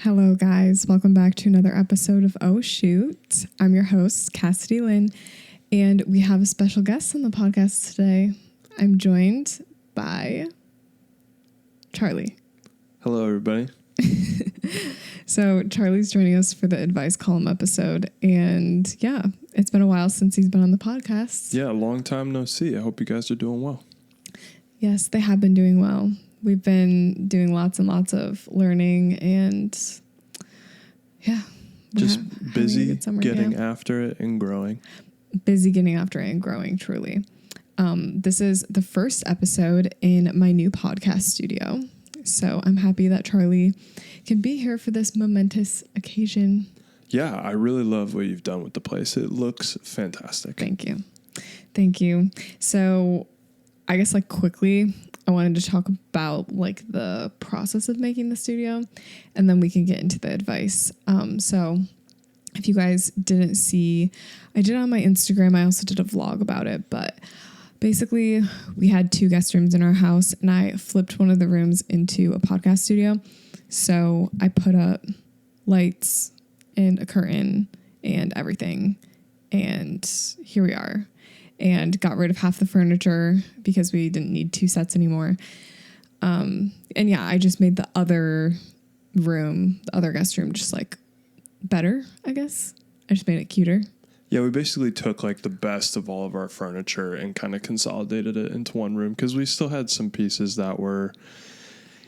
Hello, guys. Welcome back to another episode of Oh Shoot. I'm your host, Cassidy Lynne, and we have a special guest on the podcast today. I'm joined by Charlie. Hello, everybody. So Charlie's joining us for the advice column episode, and yeah, it's been a while since he's been on the podcast. Yeah, long time no see. I hope you guys are doing well. Yes, they have been doing well. We've been doing lots and lots of learning and yeah. Just busy getting after it and growing. Busy getting after it and growing, truly. This is the first episode in my new podcast studio. So I'm happy that Charlie can be here for this momentous occasion. Yeah, I really love what you've done with the place. It looks fantastic. Thank you. Thank you. So I guess quickly, I wanted to talk about the process of making the studio, and then we can get into the advice. So if you guys didn't see, I did it on my Instagram. I also did a vlog about it, but basically we had 2 guest rooms in our house, and I flipped one of the rooms into a podcast studio. So I put up lights and a curtain and everything, and here we are. And got rid of half the furniture because we didn't need 2 sets anymore. And yeah, I just made the other room, the other guest room, just better, I guess. I just made it cuter. Yeah, we basically took the best of all of our furniture and kind of consolidated it into one room because we still had some pieces that were,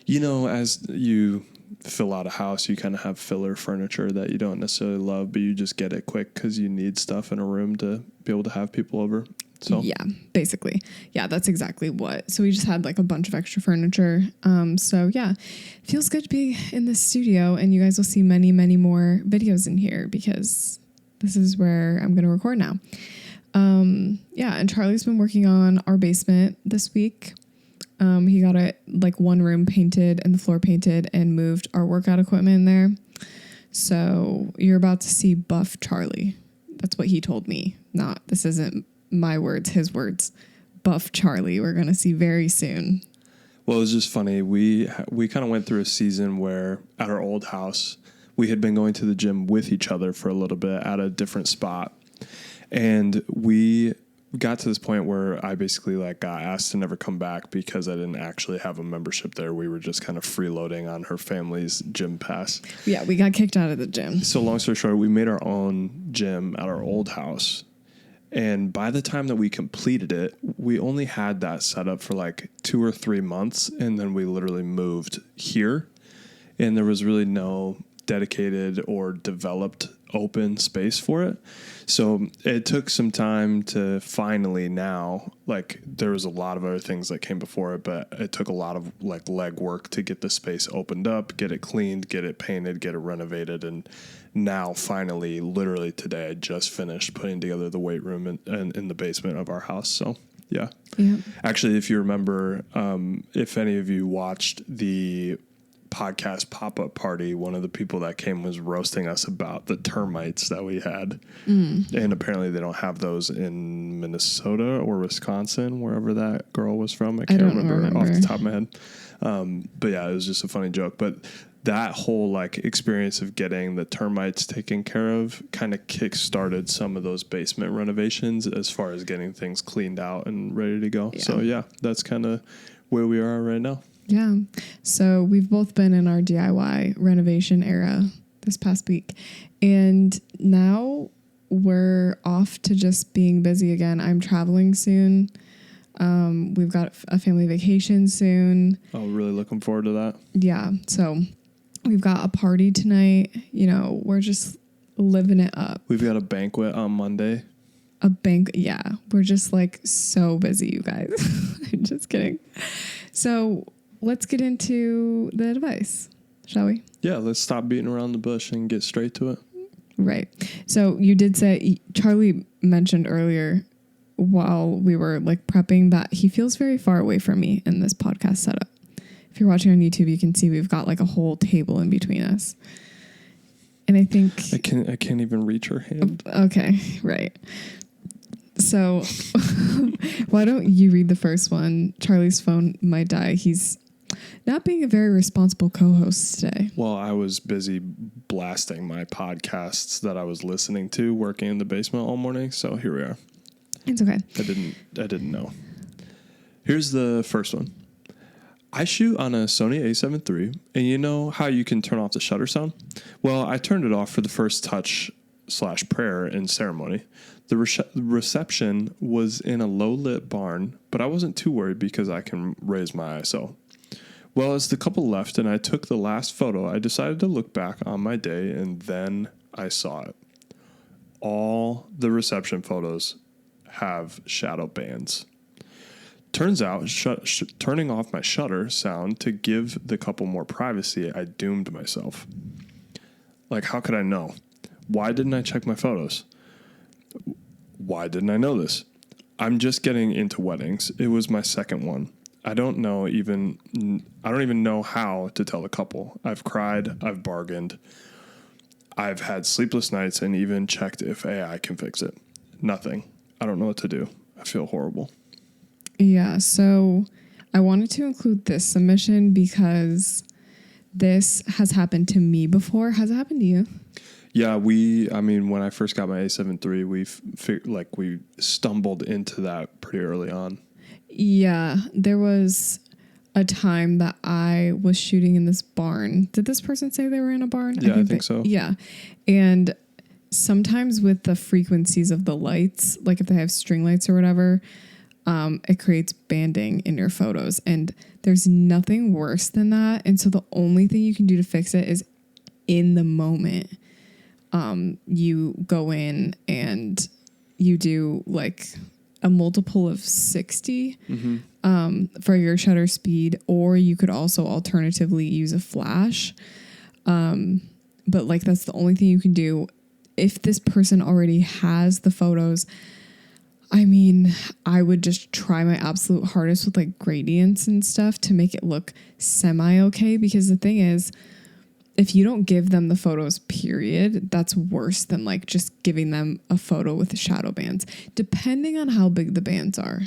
as you fill out a house, you kind of have filler furniture that you don't necessarily love, but you just get it quick because you need stuff in a room to be able to have people over. So yeah, basically. Yeah, that's exactly what. So we just had a bunch of extra furniture. So yeah, it feels good to be in the studio, and you guys will see many, many more videos in here because this is where I'm going to record now. Yeah, and Charlie's been working on our basement this week. He got it one room painted and the floor painted and moved our workout equipment in there. So you're about to see buff Charlie. That's what he told me. This isn't my words, his words. Buff Charlie, we're going to see very soon. Well, it was just funny. We kind of went through a season where at our old house, we had been going to the gym with each other for a little bit at a different spot. And we got to this point where I basically got asked to never come back because I didn't actually have a membership there. We were just kind of freeloading on her family's gym pass. Yeah, we got kicked out of the gym. So long story short, we made our own gym at our old house. And by the time that we completed it, we only had that set up for 2 or 3 months. And then we literally moved here. And there was really no dedicated or developed open space for it. So it took some time to finally now, there was a lot of other things that came before it, but it took a lot of leg work to get the space opened up, get it cleaned, get it painted, get it renovated. And now finally, literally today, I just finished putting together the weight room in the basement of our house. So yeah. Actually, if you remember, if any of you watched the podcast pop-up party, one of the people that came was roasting us about the termites that we had. And apparently they don't have those in Minnesota or Wisconsin, wherever that girl was from. I can't remember off the top of my head. But yeah, it was just a funny joke. But that whole experience of getting the termites taken care of kind of kick-started some of those basement renovations as far as getting things cleaned out and ready to go. So yeah, that's kind of where we are right now. Yeah. So we've both been in our DIY renovation era this past week. And now we're off to just being busy again. I'm traveling soon. We've got a family vacation soon. Oh, really looking forward to that. Yeah. So we've got a party tonight. We're just living it up. We've got a banquet on Monday. Yeah. We're just so busy, you guys. I'm just kidding. So let's get into the advice, shall we? Yeah, let's stop beating around the bush and get straight to it. Right. So you did say, Charlie mentioned earlier while we were prepping that he feels very far away from me in this podcast setup. If you're watching on YouTube, you can see we've got a whole table in between us. And I think I can't even reach her hand. Okay, right. So why don't you read the first one? Charlie's phone might die. not being a very responsible co-host today. Well, I was busy blasting my podcasts that I was listening to working in the basement all morning. So here we are. It's okay. I didn't know. Here's the first one. I shoot on a Sony a7 III, and you know how you can turn off the shutter sound? Well, I turned it off for the first touch/prayer in ceremony. The reception was in a low-lit barn, but I wasn't too worried because I can raise my ISO. Well, as the couple left and I took the last photo, I decided to look back on my day, and then I saw it. All the reception photos have shadow bands. Turns out, turning off my shutter sound to give the couple more privacy, I doomed myself. Like, how could I know? Why didn't I check my photos? Why didn't I know this? I'm just getting into weddings. It was my second one. I don't even know how to tell the couple. I've cried, I've bargained, I've had sleepless nights, and even checked if AI can fix it. Nothing. I don't know what to do. I feel horrible. Yeah, so I wanted to include this submission because this has happened to me before. Has it happened to you? Yeah, when I first got my A7 III, we stumbled into that pretty early on. Yeah, there was a time that I was shooting in this barn. Did this person say they were in a barn? Yeah, I think so. Yeah. And sometimes with the frequencies of the lights, like if they have string lights or whatever, it creates banding in your photos. And there's nothing worse than that. And so the only thing you can do to fix it is in the moment. You go in and you do like a multiple of 60 for your shutter speed, or you could also alternatively use a flash. But like that's the only thing you can do. If this person already has the photos, I mean, I would just try my absolute hardest with like gradients and stuff to make it look semi-okay, because the thing is, if you don't give them the photos, period, that's worse than like just giving them a photo with the shadow bands, depending on how big the bands are.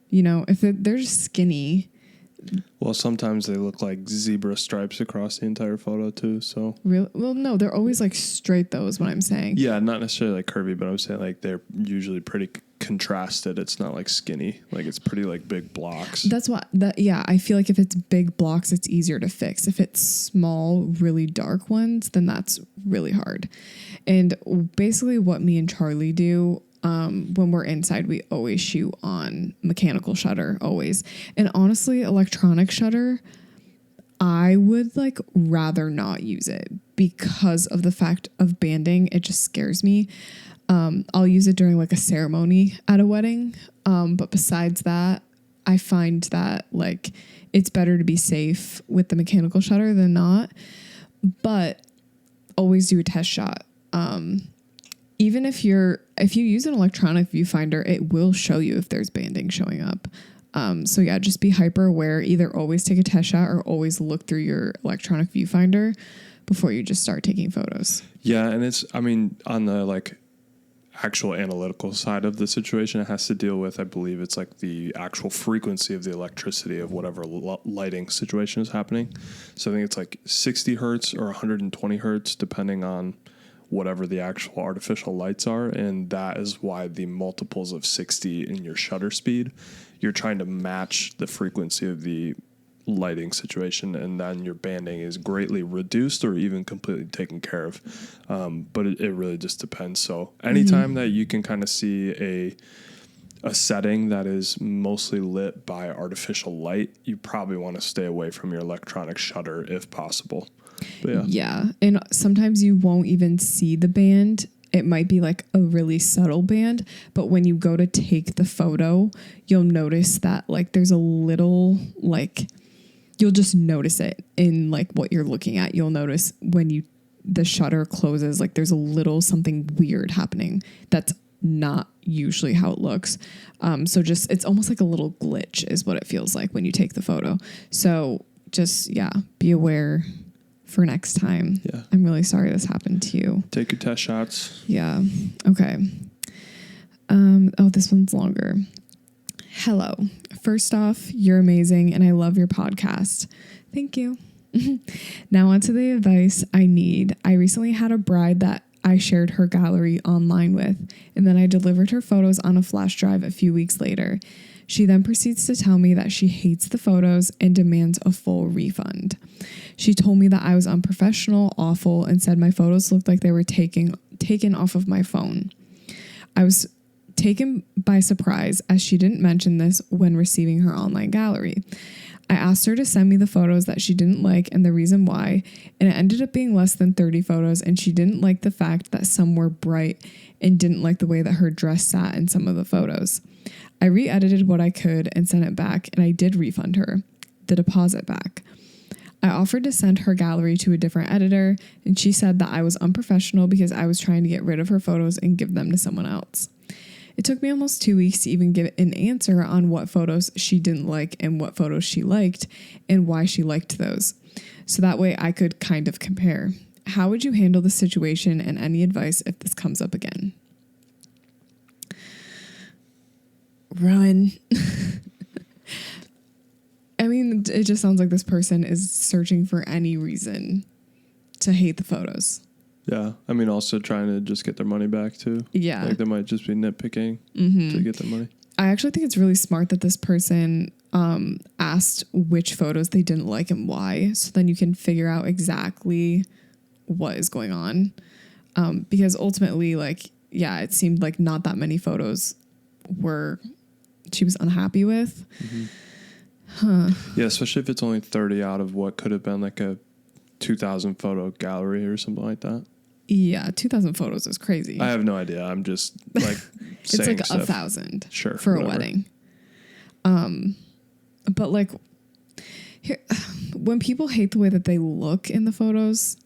You know, if they're skinny. Well, sometimes they look like zebra stripes across the entire photo too. So Really? Well, no, they're always like straight though, is what I'm saying. Yeah, not necessarily like curvy, but I'm saying like they're usually pretty contrasted. It's not like skinny. Like it's pretty like big blocks. That's why I feel like if it's big blocks, it's easier to fix. If it's small, really dark ones, then that's really hard. And basically what me and Charlie do, when we're inside, we always shoot on mechanical shutter, always. And honestly, electronic shutter, I would like rather not use it because of the fact of banding. It just scares me. I'll use it during like a ceremony at a wedding. But besides that, I find that like it's better to be safe with the mechanical shutter than not, but always do a test shot. Even if you use an electronic viewfinder, it will show you if there's banding showing up. So yeah, just be hyper aware. Either always take a test shot or always look through your electronic viewfinder before you just start taking photos. Yeah, and on the like actual analytical side of the situation, it has to deal with, I believe it's like the actual frequency of the electricity of whatever lighting situation is happening. So I think it's like 60 hertz or 120 hertz, depending on whatever the actual artificial lights are. And that is why the multiples of 60 in your shutter speed, you're trying to match the frequency of the lighting situation, and then your banding is greatly reduced or even completely taken care of. But it really just depends. So anytime that you can kind of see a setting that is mostly lit by artificial light, you probably want to stay away from your electronic shutter if possible. But yeah. And sometimes you won't even see the band. It might be like a really subtle band, but when you go to take the photo, you'll notice that like there's a little like, you'll just notice it in like what you're looking at. You'll notice when the shutter closes, like there's a little something weird happening. That's not usually how it looks. So just, it's almost like a little glitch is what it feels like when you take the photo. So just, yeah, be aware for next time. Yeah. I'm really sorry this happened to you. Take your test shots. Yeah. Okay. This one's longer. Hello. First off, you're amazing and I love your podcast. Thank you. Now on to the advice I need. I recently had a bride that I shared her gallery online with, and then I delivered her photos on a flash drive a few weeks later. She then proceeds to tell me that she hates the photos and demands a full refund. She told me that I was unprofessional, awful, and said my photos looked like they were taken off of my phone. I was taken by surprise as she didn't mention this when receiving her online gallery. I asked her to send me the photos that she didn't like and the reason why, and it ended up being less than 30 photos, and she didn't like the fact that some were bright and didn't like the way that her dress sat in some of the photos. I re-edited what I could and sent it back, and I did refund her the deposit back. I offered to send her gallery to a different editor, and she said that I was unprofessional because I was trying to get rid of her photos and give them to someone else. It took me almost 2 weeks to even give an answer on what photos she didn't like and what photos she liked and why she liked those. So that way I could kind of compare. How would you handle the situation, and any advice if this comes up again? Run. I mean, it just sounds like this person is searching for any reason to hate the photos. Yeah. I mean, also trying to just get their money back too. Yeah. Like they might just be nitpicking to get their money. I actually think it's really smart that this person asked which photos they didn't like and why. So then you can figure out exactly what is going on. Because ultimately, like, yeah, it seemed like not that many photos she was unhappy with. Yeah, especially if it's only 30 out of what could have been like a 2,000 photo gallery or something like that. Yeah, 2,000 photos is crazy. I have no idea. I'm just like it's saying like stuff. 1,000 Sure, for whatever. a wedding. But like here, when people hate the way that they look in the photos,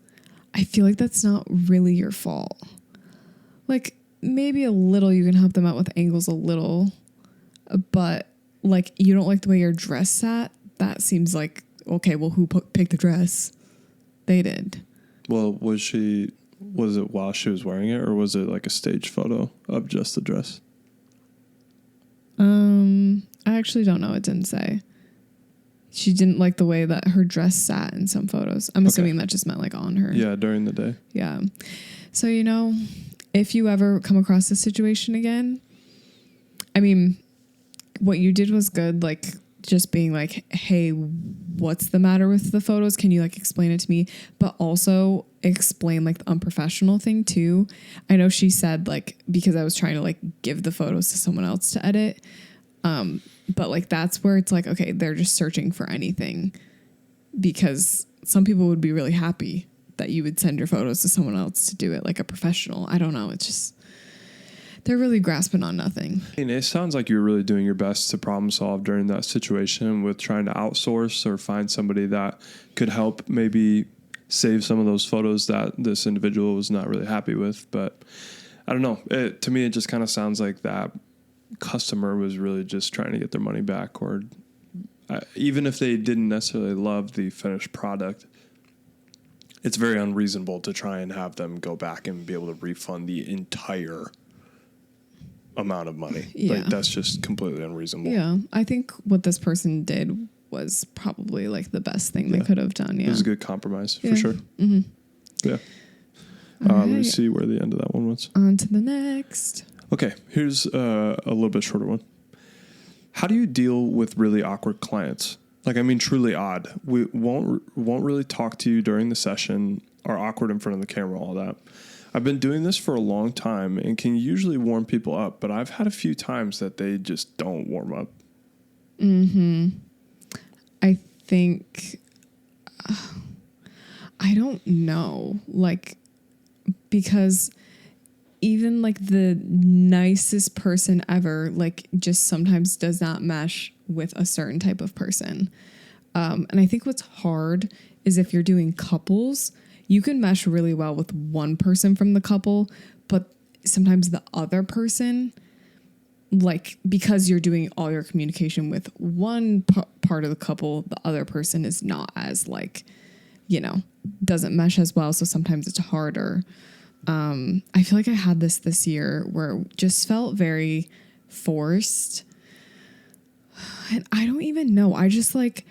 I feel like that's not really your fault. Like maybe a little you can help them out with angles a little, but like you don't like the way your dress sat. That seems like, okay, well, who picked the dress? They did. Well, was it while she was wearing it, or was it like a stage photo of just the dress? I actually don't know. It didn't say. She didn't like the way that her dress sat in some photos. I'm assuming that just meant like on her. Yeah, during the day. Yeah. So, if you ever come across this situation again, I mean, what you did was good. Like just being like, hey, what's the matter with the photos? Can you like explain it to me? But also explain like the unprofessional thing too. I know she said like, because I was trying to like give the photos to someone else to edit. But like, that's where it's like, okay, they're just searching for anything, because some people would be really happy that you would send your photos to someone else to do it like a professional. I don't know. It's just, they're really grasping on nothing. I mean, it sounds like you're really doing your best to problem solve during that situation with trying to outsource or find somebody that could help maybe save some of those photos that this individual was not really happy with. But I don't know. To me, it just kind of sounds like that customer was really just trying to get their money back, or even if they didn't necessarily love the finished product, it's very unreasonable to try and have them go back and be able to refund the entire amount of money. Yeah. Like that's just completely unreasonable. Yeah. I think what this person did was probably like the best thing they could have done. Yeah. It was a good compromise for sure. Mm-hmm. Yeah. All Let me right. see where the end of that one was. On to the next. Okay. Here's a little bit shorter one. How do you deal with really awkward clients? Like, I mean, truly odd. We won't really talk to you during the session, are awkward in front of the camera, all that. I've been doing this for a long time and can usually warm people up, but I've had a few times that they just don't warm up. I think, I don't know, like, because even like the nicest person ever, like just sometimes does not mesh with a certain type of person. And I think what's hard is if you're doing couples, you can mesh really well with one person from the couple, but sometimes the other person, like, because you're doing all your communication with one part of the couple, the other person is not as like, doesn't mesh as well. So sometimes it's harder. I feel like I had this year where it just felt very forced. And I don't even know. I just like,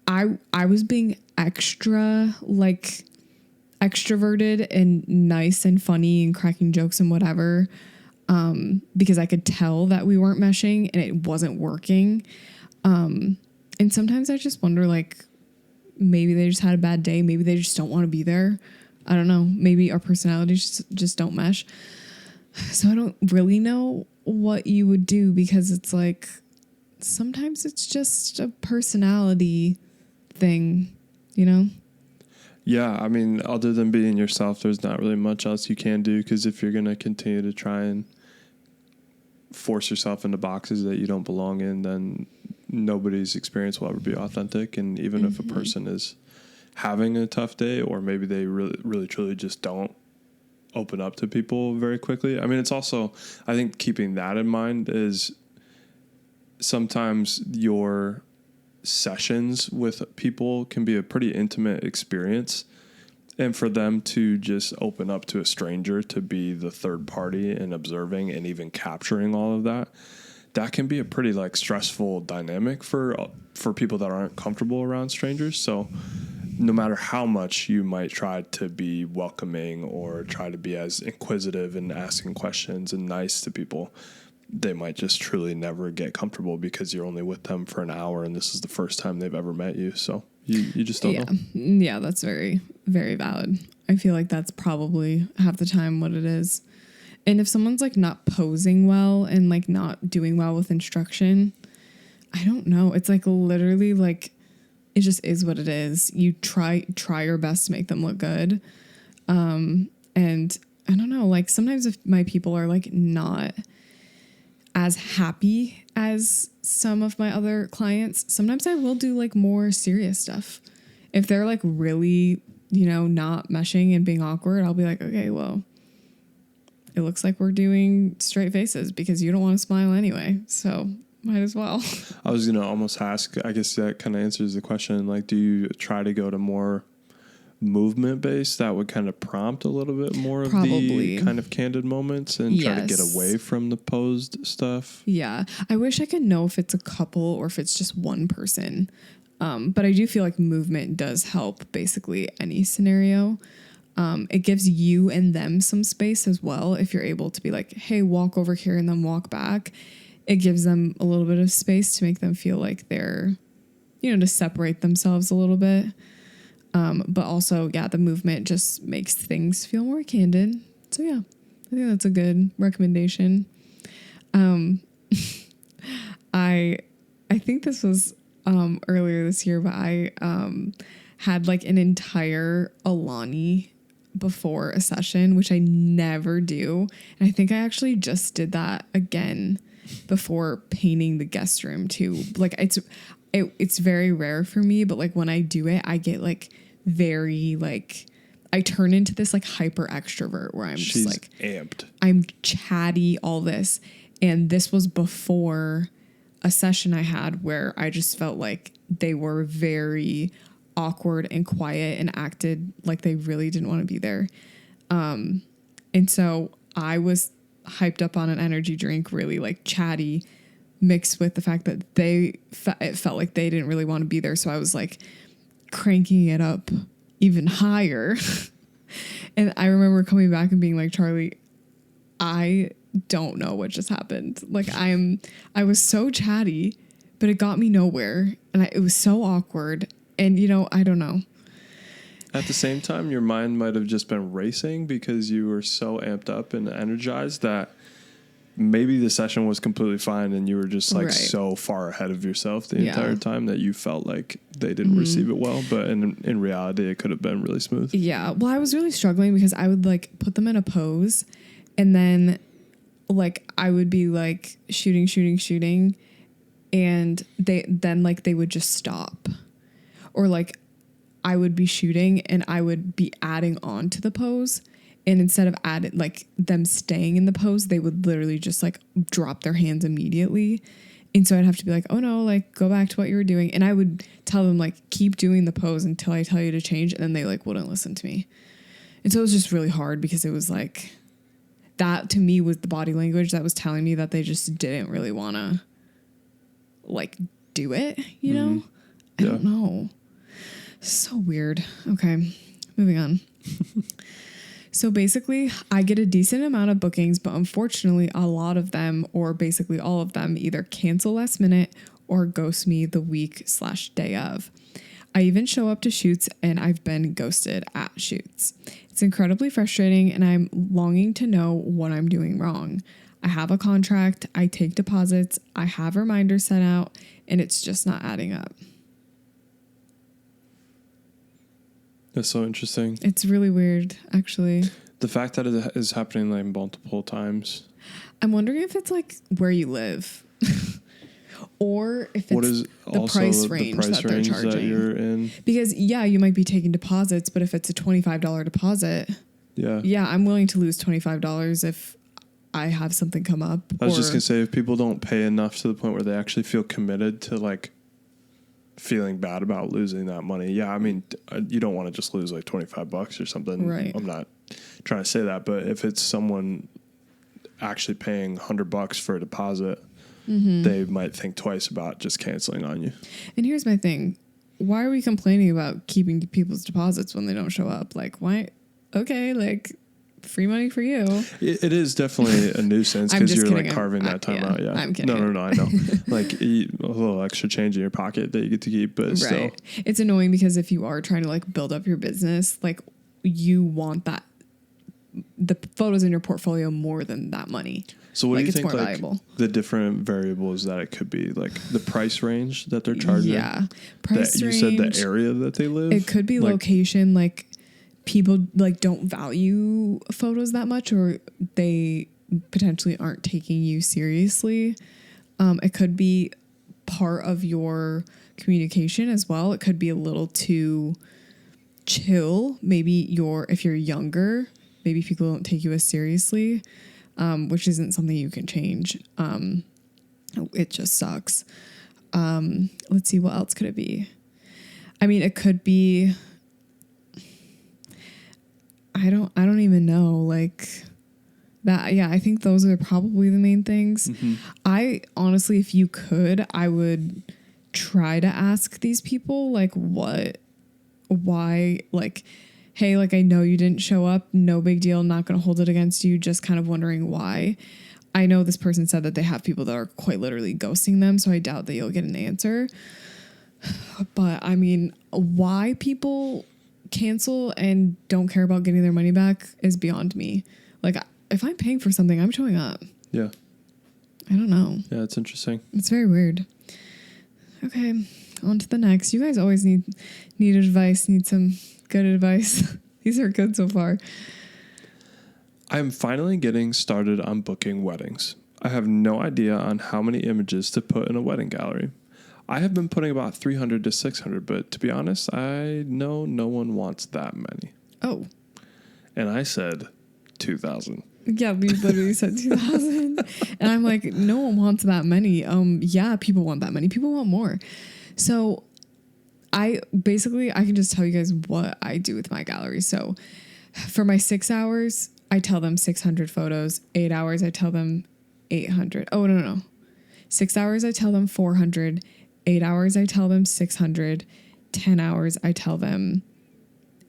I was being extra like extroverted and nice and funny and cracking jokes and whatever. Because I could tell that we weren't meshing and it wasn't working. And sometimes I just wonder, like, maybe they just had a bad day. Maybe they just don't want to be there. I don't know. Maybe our personalities just don't mesh. So I don't really know what you would do, because it's like, sometimes it's just a personality thing, you know? Yeah, I mean, other than being yourself, there's not really much else you can do, because if you're going to continue to try and force yourself into boxes that you don't belong in, then nobody's experience will ever be authentic. And even if a person is having a tough day, or maybe they really truly just don't open up to people very quickly. I mean, it's also, I think keeping that in mind is sometimes your sessions with people can be a pretty intimate experience. And for them to just open up to a stranger to be the third party and observing and even capturing all of that, that can be a pretty like stressful dynamic for people that aren't comfortable around strangers. So no matter how much you might try to be welcoming or try to be as inquisitive and asking questions and nice to people, they might just truly never get comfortable because you're only with them for an hour and this is the first time they've ever met you. So you just don't know. Yeah, that's very, very valid. I feel like that's probably half the time what it is. And if someone's like not posing well and like not doing well with instruction, I don't know. It's like literally like, it just is what it is. You try your best to make them look good. And I don't know, like sometimes if my people are like not as happy as some of my other clients, sometimes I will do like more serious stuff. If they're like really, not meshing and being awkward, I'll be like, okay, well, it looks like we're doing straight faces because you don't want to smile anyway. So might as well. I was going to almost ask, I guess that kind of answers the question. Like, do you try to go to more movement based that would kind of prompt a little bit more of the kind of candid moments and try to get away from the posed stuff? Yeah. I wish I could know if it's a couple or if it's just one person. But I do feel like movement does help basically any scenario. It gives you and them some space as well. If you're able to be like, hey, walk over here and then walk back, it gives them a little bit of space to make them feel like they're, to separate themselves a little bit. But also, yeah, the movement just makes things feel more candid. So yeah, I think that's a good recommendation. I think this was earlier this year, but I had like an entire Alani before a session, which I never do. And I think I actually just did that again before painting the guest room too. Like it's very rare for me, but like when I do it, I get like very like, I turn into this like hyper extrovert where She's just like amped. I'm chatty, all this. And this was before a session I had where I just felt like they were very awkward and quiet and acted like they really didn't want to be there. And so I was hyped up on an energy drink, really like chatty, mixed with the fact that it felt like they didn't really want to be there. So I was like cranking it up even higher. And I remember coming back and being like, Charlie, I don't know what just happened. Like I was so chatty, but it got me nowhere. And it was so awkward. And I don't know. At the same time, your mind might have just been racing because you were so amped up and energized that maybe the session was completely fine and you were just like so far ahead of yourself the entire time that you felt like they didn't receive it well. But in reality, it could have been really smooth. Yeah. Well, I was really struggling because I would like put them in a pose and then like I would be like shooting. And they would just stop. Or like I would be shooting and I would be adding on to the pose. And instead of them staying in the pose, they would literally just like drop their hands immediately. And so I'd have to be like, oh no, like go back to what you were doing. And I would tell them like, keep doing the pose until I tell you to change. And then they like wouldn't listen to me. And so it was just really hard because it was like, that to me was the body language that was telling me that they just didn't really want to like do it, you know? I don't know. So weird. Okay, moving on. So basically, I get a decent amount of bookings, but unfortunately, a lot of them, or basically all of them, either cancel last minute or ghost me the week/day of. I even show up to shoots and I've been ghosted at shoots. It's incredibly frustrating and I'm longing to know what I'm doing wrong. I have a contract, I take deposits, I have reminders set out, and it's just not adding up. That's so interesting. It's really weird, actually. The fact that it is happening like multiple times. I'm wondering if it's like where you live. Or if it's the price range that they're charging. That you're in. Because, yeah, you might be taking deposits, but if it's a $25 deposit, yeah, I'm willing to lose $25 if I have something come up. I was just going to say, if people don't pay enough to the point where they actually feel committed to, like, feeling bad about losing that money. Yeah, I mean, you don't want to just lose, like, $25 or something. Right. I'm not trying to say that, but if it's someone actually paying $100 for a deposit, they might think twice about just canceling on you. And here's my thing. Why are we complaining about keeping people's deposits when they don't show up? Like, why? Okay, like, free money for you. It is definitely a nuisance because you're kidding. Like carving that time out. Yeah, I'm kidding. No, I know. Like a little extra change in your pocket that you get to keep, but still. It's annoying because if you are trying to like build up your business, like you want the photos in your portfolio more than that money. So what do you think, like, the different variables that it could be? Like, the price range that they're charging? Yeah. Price range. You said the area that they live? It could be location. Like, people, like, don't value photos that much, or they potentially aren't taking you seriously. It could be part of your communication as well. It could be a little too chill. Maybe if you're younger, maybe people don't take you as seriously. Which isn't something you can change. It just sucks. Let's see, what else could it be? I mean, it could be, I don't even know, like that. Yeah, I think those are probably the main things. I honestly, if you could, I would try to ask these people, like, why, like, hey, like, I know you didn't show up. No big deal. Not going to hold it against you. Just kind of wondering why. I know this person said that they have people that are quite literally ghosting them, so I doubt that you'll get an answer. But, I mean, why people cancel and don't care about getting their money back is beyond me. Like, if I'm paying for something, I'm showing up. Yeah. I don't know. Yeah, it's interesting. It's very weird. Okay, on to the next. You guys always need advice, need some good advice. These are good so far. I'm finally getting started on booking weddings. I have no idea on how many images to put in a wedding gallery. I have been putting about 300 to 600, but to be honest, I know no one wants that many. Oh. And I said 2,000. Yeah, we literally said 2,000. And I'm like, no one wants that many. Yeah, people want that many. People want more. So I can just tell you guys what I do with my gallery. So for my 6 hours, I tell them 600 photos. 8 hours, I tell them 800. Oh, no. 6 hours, I tell them 400. 8 hours, I tell them 600. 10 hours, I tell them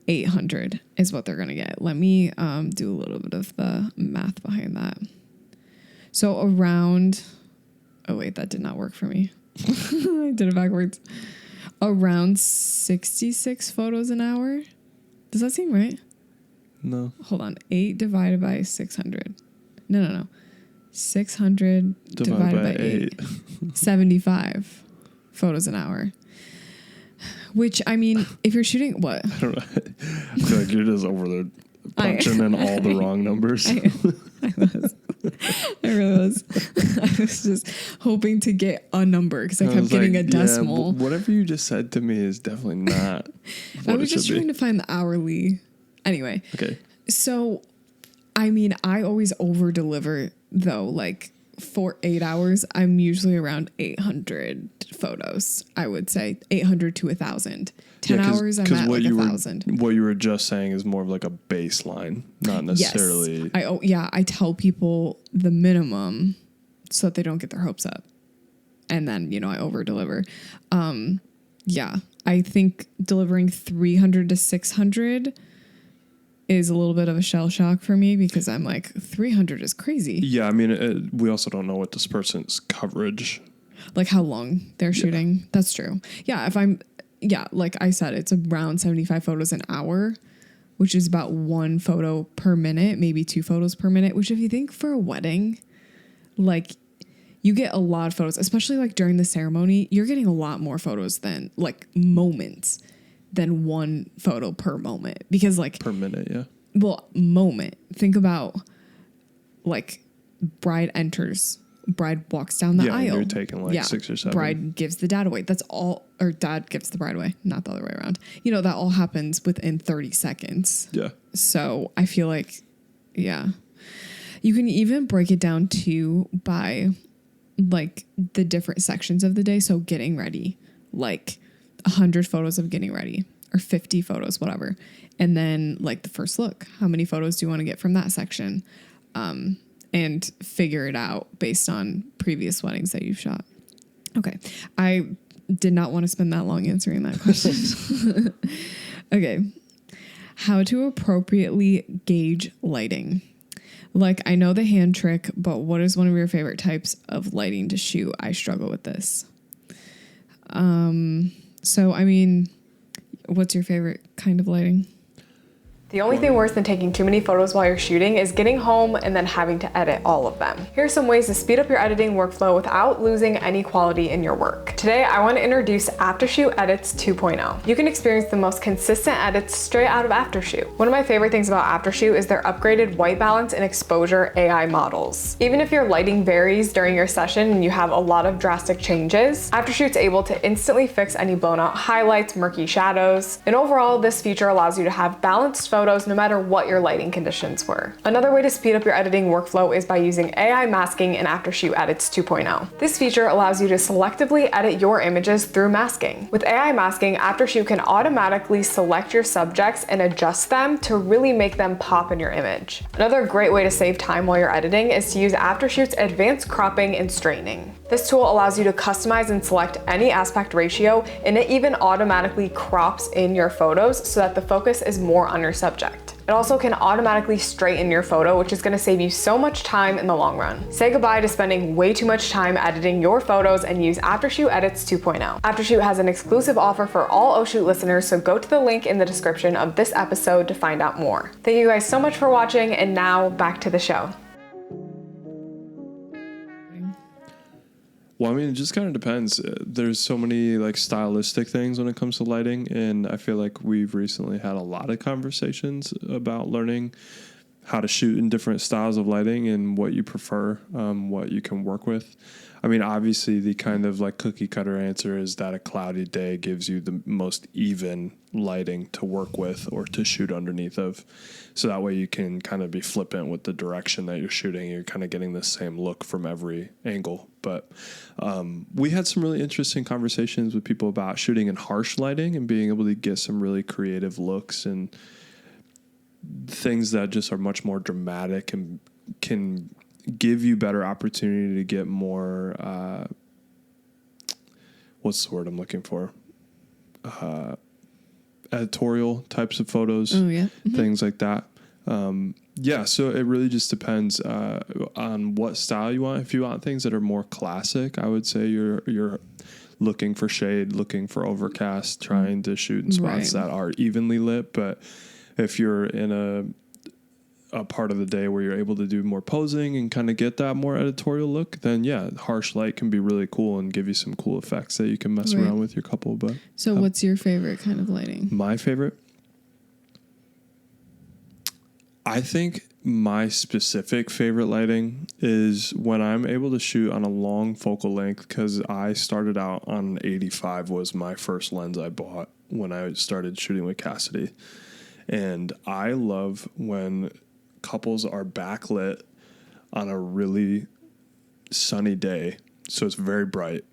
800 is what they're going to get. Let me do a little bit of the math behind that. So around, oh wait, that did not work for me. I did it backwards. Around 66 photos an hour. Does that seem right? No. Hold on. 8 divided by 600. No. 600 divided by 8. 75 photos an hour. Which, I mean, if you're shooting, what? I don't know. I feel like you're just over there punching in all the wrong numbers. I was. I really was. I was just hoping to get a number because I kept getting a decimal. Yeah, whatever you just said to me is definitely not what I was just trying to find the hourly. Anyway. Okay. So, I mean, I always over deliver though. Like for 8 hours, I'm usually around 800 photos. I would say 800 to 1,000. 10 hours, I'm at like 1,000. What you were just saying is more of like a baseline, not necessarily. Yes. I tell people the minimum so that they don't get their hopes up. and then, I over deliver. Yeah, I think delivering 300 to 600 is a little bit of a shell shock for me because I'm like, 300 is crazy. Yeah, I mean, we also don't know what this person's coverage, like how long they're shooting. That's true. Yeah, like I said, it's around 75 photos an hour, which is about 1 photo per minute, maybe 2 photos per minute, which if you think for a wedding, like you get a lot of photos, especially like during the ceremony, you're getting a lot more photos than like moments than 1 photo per moment because like per minute. Yeah. Well, moment. Think about like bride enters, bride walks down the aisle. You're taking like 6 or 7. Bride gives the dad away. That's all, or dad gives the bride away, not the other way around. That all happens within 30 seconds. Yeah. So I feel like, yeah, you can even break it down too by like the different sections of the day. So getting ready, like 100 photos of getting ready or 50 photos, whatever. And then like the first look, how many photos do you want to get from that section? And figure it out based on previous weddings that you've shot. Okay. I did not want to spend that long answering that question. Okay. How to appropriately gauge lighting. Like, I know the hand trick, but what is one of your favorite types of lighting to shoot? I struggle with this. So, I mean, what's your favorite kind of lighting? The only thing worse than taking too many photos while you're shooting is getting home and then having to edit all of them. Here's some ways to speed up your editing workflow without losing any quality in your work. Today, I want to introduce Aftershoot Edits 2.0. You can experience the most consistent edits straight out of Aftershoot. One of my favorite things about Aftershoot is their upgraded white balance and exposure AI models. Even if your lighting varies during your session and you have a lot of drastic changes, Aftershoot's able to instantly fix any blown out highlights, murky shadows, and overall, this feature allows you to have balanced photos no matter what your lighting conditions were. Another way to speed up your editing workflow is by using AI masking in Aftershoot Edits 2.0. This feature allows you to selectively edit your images through masking. With AI masking, Aftershoot can automatically select your subjects and adjust them to really make them pop in your image. Another great way to save time while you're editing is to use Aftershoot's advanced cropping and straightening. This tool allows you to customize and select any aspect ratio, and it even automatically crops in your photos so that the focus is more on your subject. It also can automatically straighten your photo, which is going to save you so much time in the long run. Say goodbye to spending way too much time editing your photos and use Aftershoot Edits 2.0. Aftershoot has an exclusive offer for all Oh Shoot listeners, so go to the link in the description of this episode to find out more. Thank you guys so much for watching, and now back to the show. Well, I mean, it just kind of depends. There's so many like stylistic things when it comes to lighting, and I feel like we've recently had a lot of conversations about learning how to shoot in different styles of lighting and what you prefer, what you can work with. I mean, obviously, the kind of like cookie cutter answer is that a cloudy day gives you the most even lighting to work with or to shoot underneath of. So that way you can kind of be flippant with the direction that you're shooting. You're kind of getting the same look from every angle. But we had some really interesting conversations with people about shooting in harsh lighting and being able to get some really creative looks and things that just are much more dramatic and can give you better opportunity to get more, what's the word I'm looking for? Editorial types of photos, things like that. So it really just depends on what style you want. If you want things that are more classic, I would say you're looking for shade, looking for overcast, trying to shoot in spots that are evenly lit. But if you're in a part of the day where you're able to do more posing and kind of get that more editorial look, then harsh light can be really cool and give you some cool effects that you can mess around with your couple. But so what's your favorite kind of lighting? My favorite? I think my specific favorite lighting is when I'm able to shoot on a long focal length, because I started out on 85 was my first lens I bought when I started shooting with Cassidy. And I love when couples are backlit on a really sunny day. So it's very bright.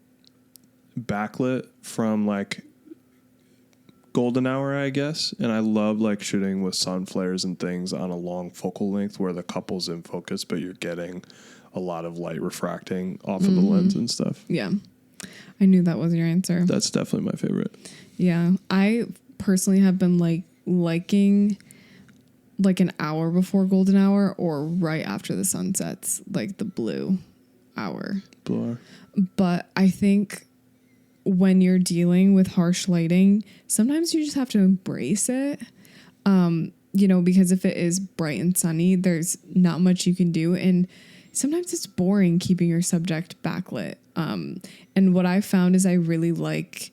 Backlit from like golden hour, I guess. And I love like shooting with sun flares and things on a long focal length where the couple's in focus, but you're getting a lot of light refracting off of the lens and stuff. Yeah. I knew that was your answer. That's definitely my favorite. Yeah. I personally have been liking like an hour before golden hour or right after the sun sets, like the blue hour. Blue hour. But I think when you're dealing with harsh lighting, sometimes you just have to embrace it. Because if it is bright and sunny, there's not much you can do. And sometimes it's boring keeping your subject backlit. And what I found is I really like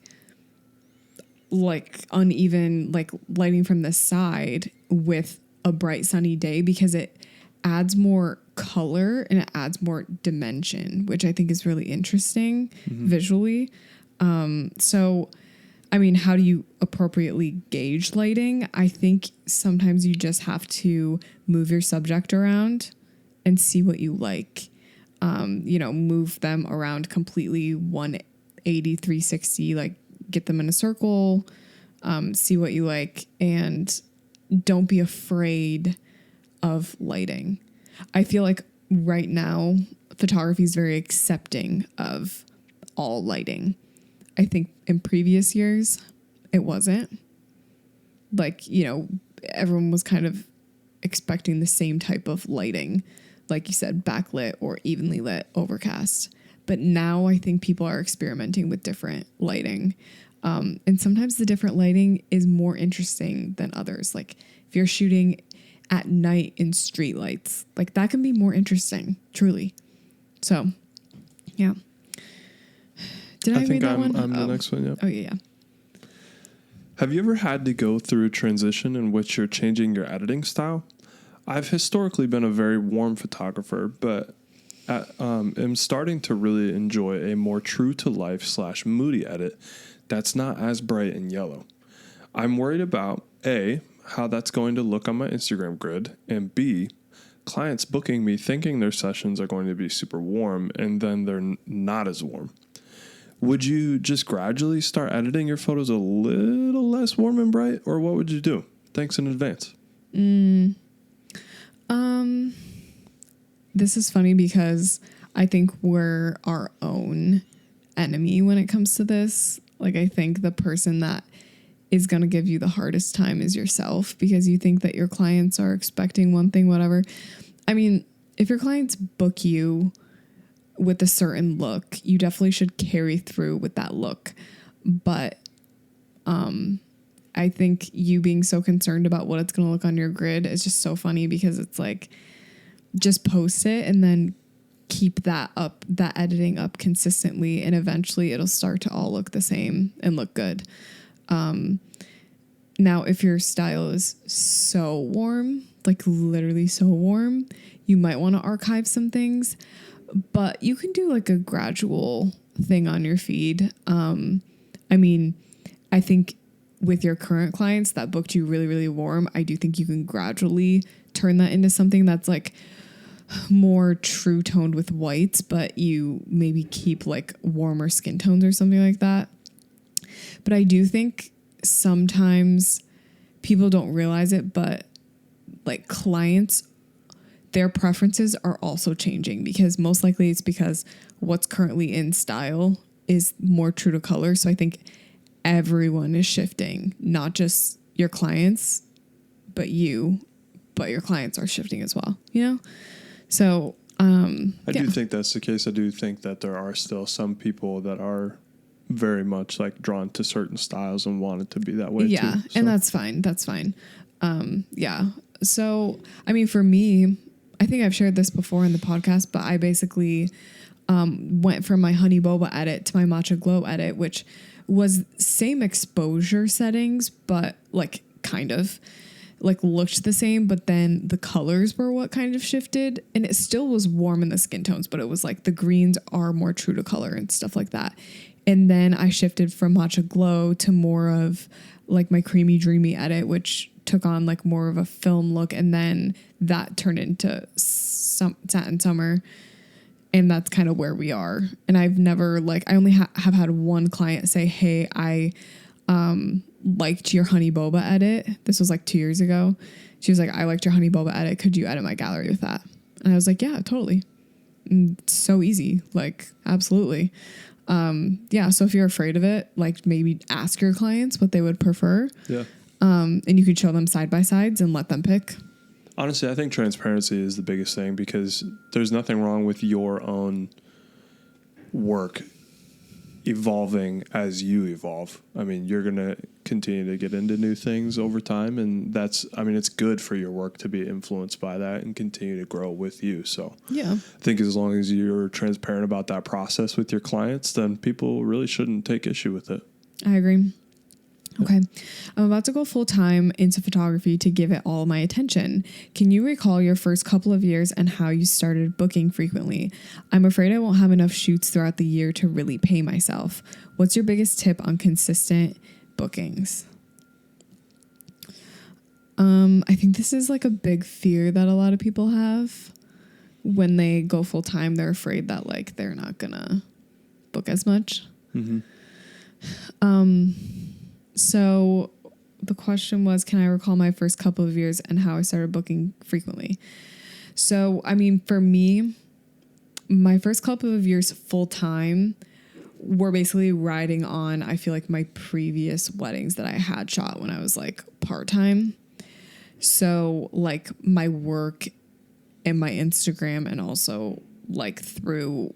uneven, like lighting from the side with a bright sunny day, because it adds more color and it adds more dimension, which I think is really interesting visually. So, I mean, how do you appropriately gauge lighting? I think sometimes you just have to move your subject around and see what you like. Move them around completely 180, 360, like get them in a circle, see what you like, and don't be afraid of lighting. I feel like right now, photography is very accepting of all lighting. I think in previous years, it wasn't. Everyone was kind of expecting the same type of lighting, like you said, backlit or evenly lit, overcast. But now I think people are experimenting with different lighting. And sometimes the different lighting is more interesting than others. Like if you're shooting at night in street lights, like that can be more interesting, truly. So, yeah. Did I read that one? I'm the next one, yeah. Oh, yeah. Have you ever had to go through a transition in which you're changing your editing style? I've historically been a very warm photographer, but am starting to really enjoy a more true-to-life / moody edit that's not as bright and yellow. I'm worried about, A, how that's going to look on my Instagram grid, and B, clients booking me thinking their sessions are going to be super warm, and then they're not as warm. Would you just gradually start editing your photos a little less warm and bright, or what would you do? Thanks in advance. This is funny because I think we're our own enemy when it comes to this. Like, I think the person that is going to give you the hardest time is yourself, because you think that your clients are expecting one thing, whatever. I mean, if your clients book you with a certain look, you definitely should carry through with that look. But I think you being so concerned about what it's going to look on your grid is just so funny, because it's like, just post it and then keep that editing up consistently, and eventually it'll start to all look the same and look good. Now, if your style is so warm, like literally so warm, you might want to archive some things, but you can do like a gradual thing on your feed. I mean, I think with your current clients that booked you really, really warm, I do think you can gradually turn that into something that's like more true toned with whites, but you maybe keep like warmer skin tones or something like that. But I do think sometimes people don't realize it, but like clients, their preferences are also changing, because most likely it's because what's currently in style is more true to color. So I think everyone is shifting, not just your clients, but your clients are shifting as well, So, I do think that's the case. I do think that there are still some people that are very much like drawn to certain styles and want it to be that way too. So. And that's fine. That's fine. So, I mean, for me, I think I've shared this before in the podcast, but I basically went from my Honey Boba edit to my Matcha Glow edit, which was same exposure settings, but like kind of like looked the same, but then the colors were what kind of shifted, and it still was warm in the skin tones, but it was like the greens are more true to color and stuff like that. And then I shifted from Matcha Glow to more of like my Creamy Dreamy edit, which took on like more of a film look, and then that turned into Satin Summer, and that's kind of where we are. And I've never I only have had one client say, hey, I liked your Honey Boba edit. This was like 2 years ago. She was like, I liked your Honey Boba edit. Could you edit my gallery with that? And I was like, yeah, totally. And it's so easy. Like, absolutely. Yeah. So if you're afraid of it, like maybe ask your clients what they would prefer. Yeah. And you could show them side by sides and let them pick. Honestly, I think transparency is the biggest thing because there's nothing wrong with your own work evolving as you evolve. I mean, you're going to continue to get into new things over time. And it's good for your work to be influenced by that and continue to grow with you. So Yeah. I think as long as you're transparent about that process with your clients, then people really shouldn't take issue with it. I agree. Okay. I'm about to go full time into photography to give it all my attention. Can you recall your first couple of years and how you started booking frequently? I'm afraid I won't have enough shoots throughout the year to really pay myself. What's your biggest tip on consistent bookings? I think this is like a big fear that a lot of people have when they go full time. They're afraid that like they're not gonna book as much. Mm-hmm. So the question was, can I recall my first couple of years and how I started booking frequently? So, I mean, for me, my first couple of years full time were basically riding on, I feel like, my previous weddings that I had shot when I was like part time. So like my work and my Instagram and also like through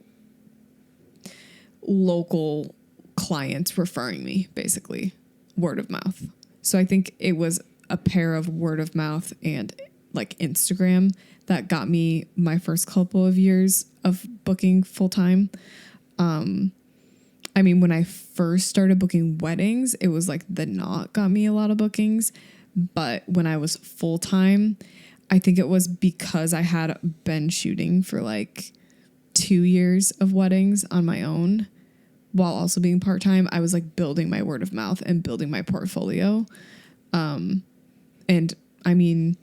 local clients referring me, basically word of mouth. So I think it was a pair of word of mouth and like Instagram that got me my first couple of years of booking full time. I mean, when I first started booking weddings, it was like the Knot got me a lot of bookings. But when I was full time, I think it was because I had been shooting for like 2 years of weddings on my own while also being part time. I was like building my word of mouth and building my portfolio. And I mean,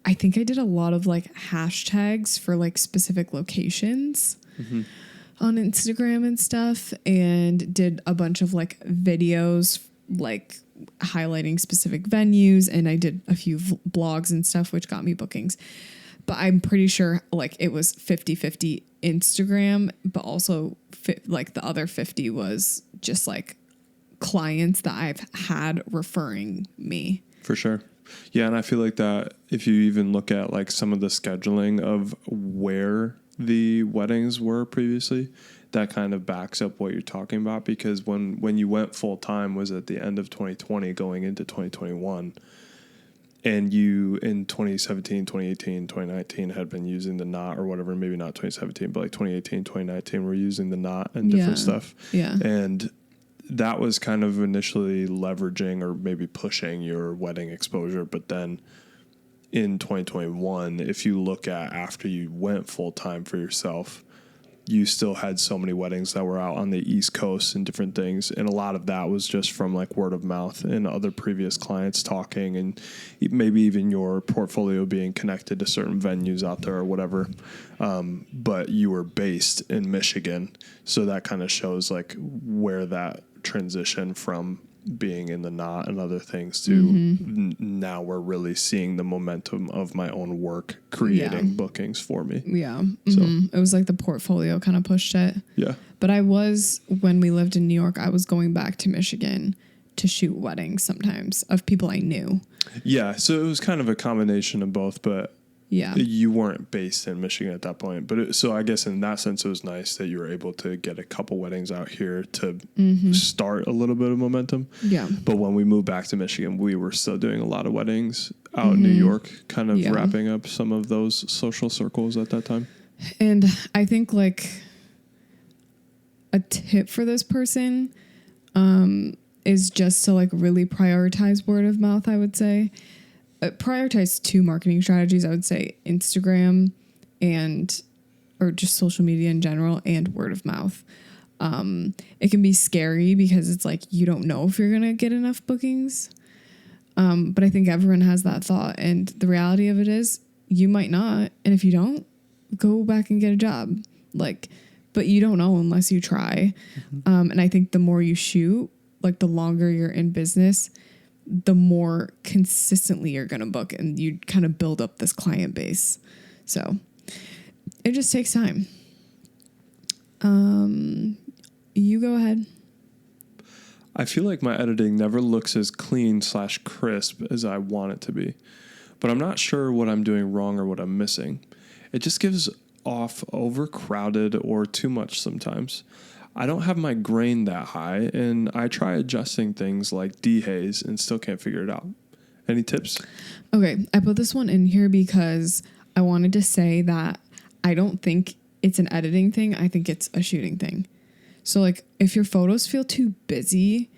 I think I did a lot of like hashtags for like specific locations on Instagram and stuff, and did a bunch of like videos like highlighting specific venues, and I did a few blogs and stuff which got me bookings. But I'm pretty sure like it was 50-50 Instagram, but also like the other 50 was just like clients that I've had referring me. For sure. Yeah, and I feel like that if you even look at like some of the scheduling of where the weddings were previously, that kind of backs up what you're talking about, because when you went full time was at the end of 2020 going into 2021, and you in 2017, 2018, 2019 had been using the Knot or whatever, maybe not 2017, but like 2018, 2019 were using the Knot and different stuff. Yeah. And that was kind of initially leveraging or maybe pushing your wedding exposure. But then in 2021, if you look at after you went full time for yourself, you still had so many weddings that were out on the East Coast and different things. And a lot of that was just from like word of mouth and other previous clients talking, and maybe even your portfolio being connected to certain venues out there or whatever. But you were based in Michigan. So that kind of shows like where that transition from being in the Knot and other things to now we're really seeing the momentum of my own work creating bookings for me. Yeah. So it was like the portfolio kind of pushed it. Yeah. But when we lived in New York, I was going back to Michigan to shoot weddings sometimes of people I knew. Yeah. So it was kind of a combination of both, but yeah, you weren't based in Michigan at that point. But so I guess in that sense, it was nice that you were able to get a couple weddings out here to start a little bit of momentum. Yeah. But when we moved back to Michigan, we were still doing a lot of weddings out in New York, kind of wrapping up some of those social circles at that time. And I think like a tip for this person is just to like really prioritize word of mouth, I would say. Prioritize 2 marketing strategies. I would say Instagram or just social media in general, and word of mouth. It can be scary because it's like you don't know if you're going to get enough bookings. But I think everyone has that thought. And the reality of it is you might not. And if you don't, go back and get a job. But you don't know unless you try. And I think the more you shoot, like the longer you're in business, the more consistently you're going to book, and you kind of build up this client base. So it just takes time. You go ahead. I feel like my editing never looks as clean / crisp as I want it to be, but I'm not sure what I'm doing wrong or what I'm missing. It just gives off overcrowded or too much sometimes. I don't have my grain that high, and I try adjusting things like dehaze and still can't figure it out. Any tips? Okay, I put this one in here because I wanted to say that I don't think it's an editing thing. I think it's a shooting thing. So like if your photos feel too busy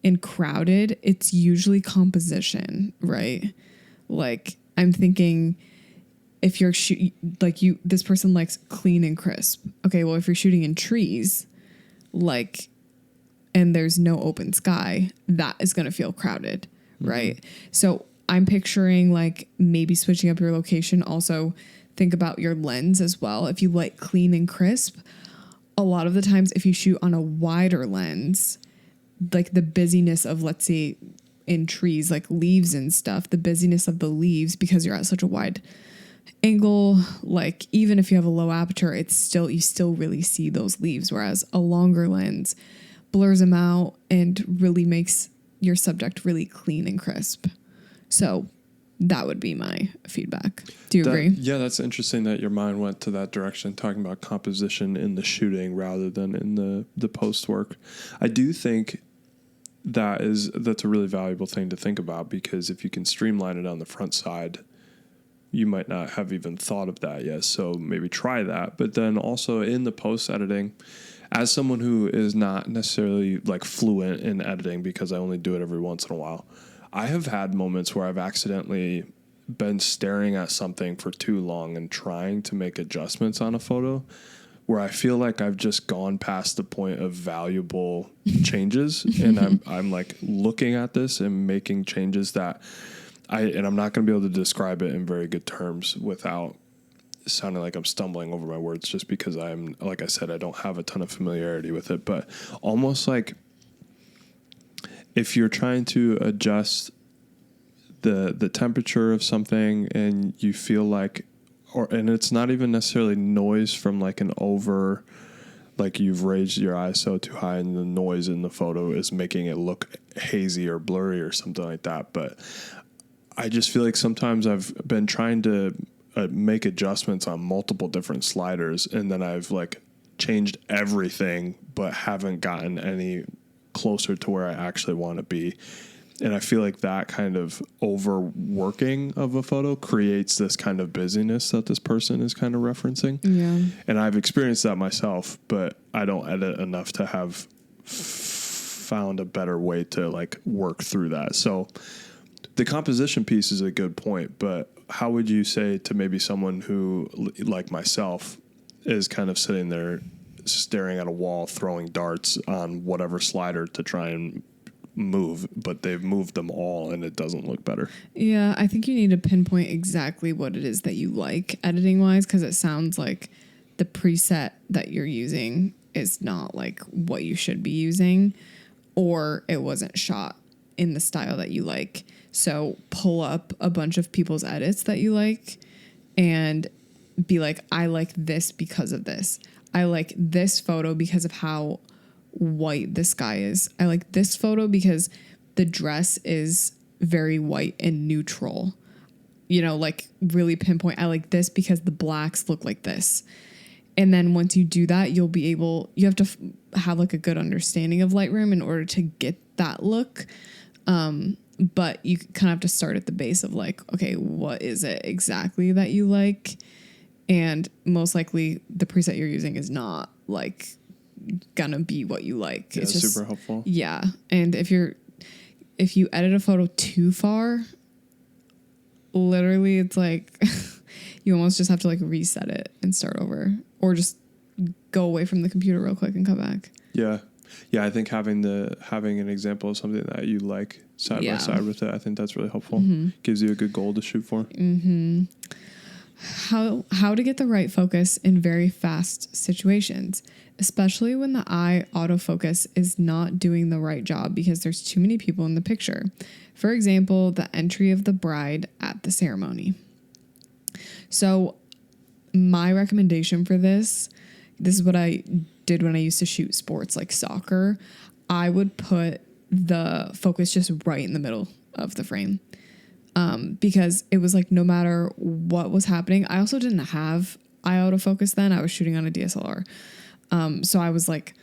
and crowded, it's usually composition, right? Like I'm thinking if you're this person likes clean and crisp. Okay, well if you're shooting in trees, like, and there's no open sky, that is going to feel crowded, right? So I'm picturing like maybe switching up your location. Also think about your lens as well. If you like clean and crisp, a lot of the times if you shoot on a wider lens, like the busyness of, let's say in trees, like leaves and stuff, the busyness of the leaves, because you're at such a wide angle, like even if you have a low aperture, you still really see those leaves. Whereas a longer lens blurs them out and really makes your subject really clean and crisp. So that would be my feedback. Do you agree? Yeah, that's interesting that your mind went to that direction, talking about composition in the shooting rather than in the post work. I do think that's a really valuable thing to think about, because if you can streamline it on the front side, you might not have even thought of that yet. So maybe try that. But then also in the post editing, as someone who is not necessarily like fluent in editing, because I only do it every once in a while, I have had moments where I've accidentally been staring at something for too long and trying to make adjustments on a photo where I feel like I've just gone past the point of valuable changes. And I'm like looking at this and making changes that I'm not going to be able to describe it in very good terms without sounding like I'm stumbling over my words, just because like I said, I don't have a ton of familiarity with it, but almost like if you're trying to adjust the temperature of something and you feel like, and it's not even necessarily noise from like like you've raised your ISO too high and the noise in the photo is making it look hazy or blurry or something like that. But I just feel like sometimes I've been trying to make adjustments on multiple different sliders, and then I've like changed everything but haven't gotten any closer to where I actually want to be. And I feel like that kind of overworking of a photo creates this kind of busyness that this person is kind of referencing. Yeah. And I've experienced that myself, but I don't edit enough to have found a better way to like work through that. So the composition piece is a good point, but how would you say to maybe someone who, like myself, is kind of sitting there staring at a wall, throwing darts on whatever slider to try and move, but they've moved them all and it doesn't look better? Yeah, I think you need to pinpoint exactly what it is that you like editing wise, because it sounds like the preset that you're using is not like what you should be using, or it wasn't shot in the style that you like. So pull up a bunch of people's edits that you like and be like, I like this because of this. I like this photo because of how white the sky is. I like this photo because the dress is very white and neutral. You know, like really pinpoint. I like this because the blacks look like this. And then once you do that, you have to have like a good understanding of Lightroom in order to get that look. But you kind of have to start at the base of like, okay, what is it exactly that you like? And most likely the preset you're using is not like gonna be what you like. Yeah, it's just super helpful. Yeah. And if you edit a photo too far, literally it's like you almost just have to like reset it and start over, or just go away from the computer real quick and come back. Yeah. Yeah, I think having an example of something that you like side by side with it, I think that's really helpful. Mm-hmm. Gives you a good goal to shoot for. Mm-hmm. How to get the right focus in very fast situations, especially when the eye autofocus is not doing the right job because there's too many people in the picture. For example, the entry of the bride at the ceremony. So my recommendation for this is what I did when I used to shoot sports like soccer, I would put the focus just right in the middle of the frame. Because it was like no matter what was happening. I also didn't have autofocus then. I was shooting on a DSLR. So I was like,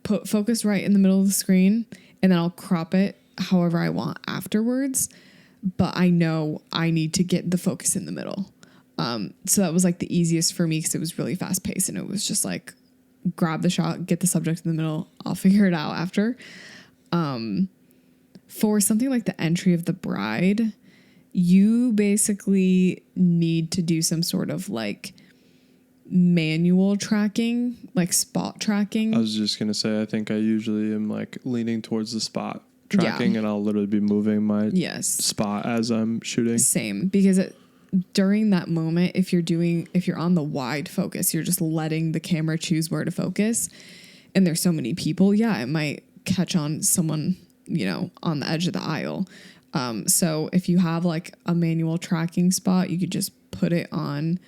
put focus right in the middle of the screen, and then I'll crop it however I want afterwards. But I know I need to get the focus in the middle. So that was like the easiest for me because it was really fast paced, and it was just like grab the shot, get the subject in the middle. I'll figure it out after. For something like the entry of the bride, you basically need to do some sort of like manual tracking, like spot tracking. I was just going to say, I think I usually am like leaning towards the spot tracking, and I'll literally be moving my spot as I'm shooting. Same, because during that moment, if you're on the wide focus, you're just letting the camera choose where to focus. And there's so many people. Yeah, it might catch on someone, on the edge of the aisle. So if you have like a manual tracking spot, you could just put it on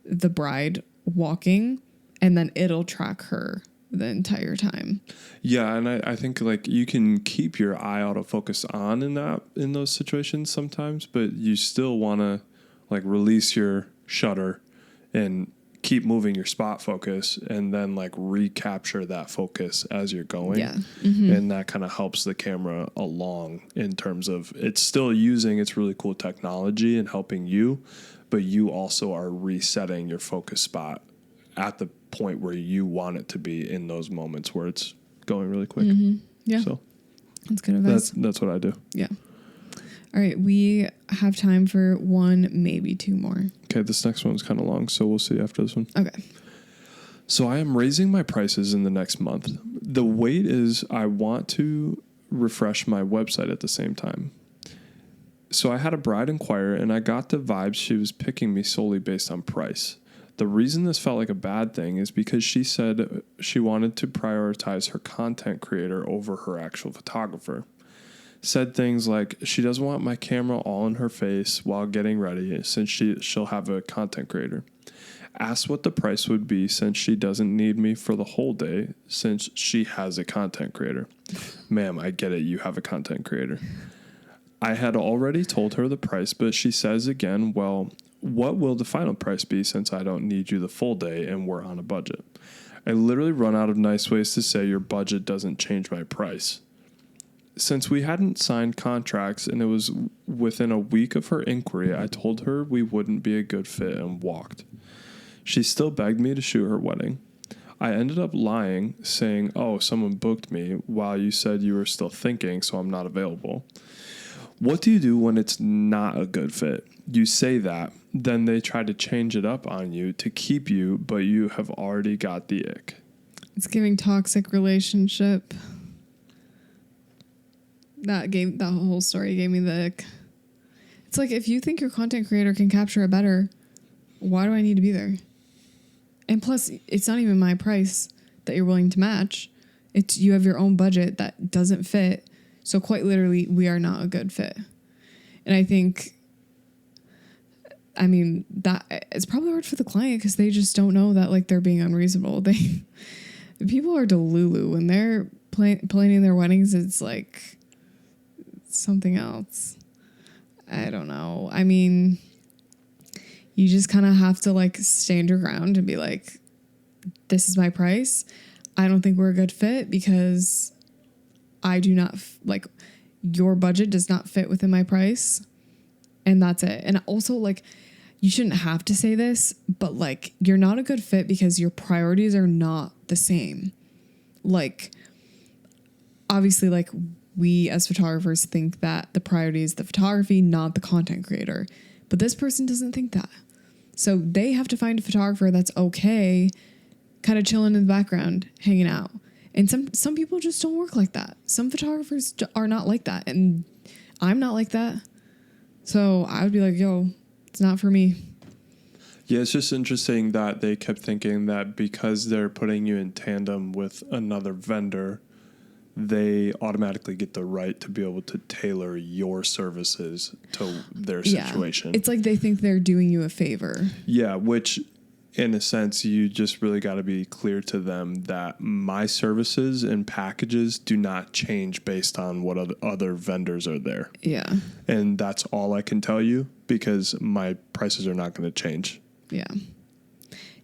the bride walking, and then it'll track her the entire time. Yeah, and I think like you can keep your eye autofocus on in those situations sometimes, but you still want to like release your shutter and keep moving your spot focus, and then like recapture that focus as you're going. Yeah. Mm-hmm. And that kind of helps the camera along in terms of it's still using its really cool technology and helping you, but you also are resetting your focus spot at the point where you want it to be in those moments where it's going really quick. Mm-hmm. Yeah. So that's good advice. That's what I do. Yeah. All right. We have time for one, maybe two more. Okay. This next one's kind of long, so we'll see after this one. Okay. So I am raising my prices in the next month. The wait is I want to refresh my website at the same time. So I had a bride inquire, and I got the vibes she was picking me solely based on price. The reason this felt like a bad thing is because she said she wanted to prioritize her content creator over her actual photographer. Said things like she doesn't want my camera all in her face while getting ready since she'll have a content creator. Asked what the price would be since she doesn't need me for the whole day since she has a content creator. Ma'am, I get it. You have a content creator. I had already told her the price, but she says again, well, what will the final price be since I don't need you the full day and we're on a budget? I literally run out of nice ways to say your budget doesn't change my price. Since we hadn't signed contracts and it was within a week of her inquiry, I told her we wouldn't be a good fit and walked. She still begged me to shoot her wedding. I ended up lying, saying, oh, someone booked me while you said you were still thinking, so I'm not available. What do you do when it's not a good fit? You say that, then they try to change it up on you to keep you, but you have already got the ick. It's giving toxic relationship. That whole story gave me the ick. It's like, if you think your content creator can capture it better, why do I need to be there? And plus, it's not even my price that you're willing to match. You have your own budget that doesn't fit. So quite literally, we are not a good fit. And I think, that it's probably hard for the client because they just don't know that like they're being unreasonable. People are delulu when they're planning their weddings. It's like something else. I don't know. You just kind of have to like stand your ground and be like, this is my price. I don't think we're a good fit because I do not your budget does not fit within my price. And that's it. And also like, you shouldn't have to say this, but like, you're not a good fit because your priorities are not the same. Like, obviously, like we as photographers think that the priority is the photography, not the content creator. But this person doesn't think that. So they have to find a photographer that's okay, kind of chilling in the background, hanging out. And some people just don't work like that. Some photographers are not like that. And I'm not like that. So I would be like, yo, it's not for me. Yeah, it's just interesting that they kept thinking that because they're putting you in tandem with another vendor, they automatically get the right to be able to tailor your services to their situation. It's like they think they're doing you a favor. Yeah, which in a sense, you just really got to be clear to them that my services and packages do not change based on what other vendors are there. Yeah. And that's all I can tell you, because my prices are not going to change. Yeah.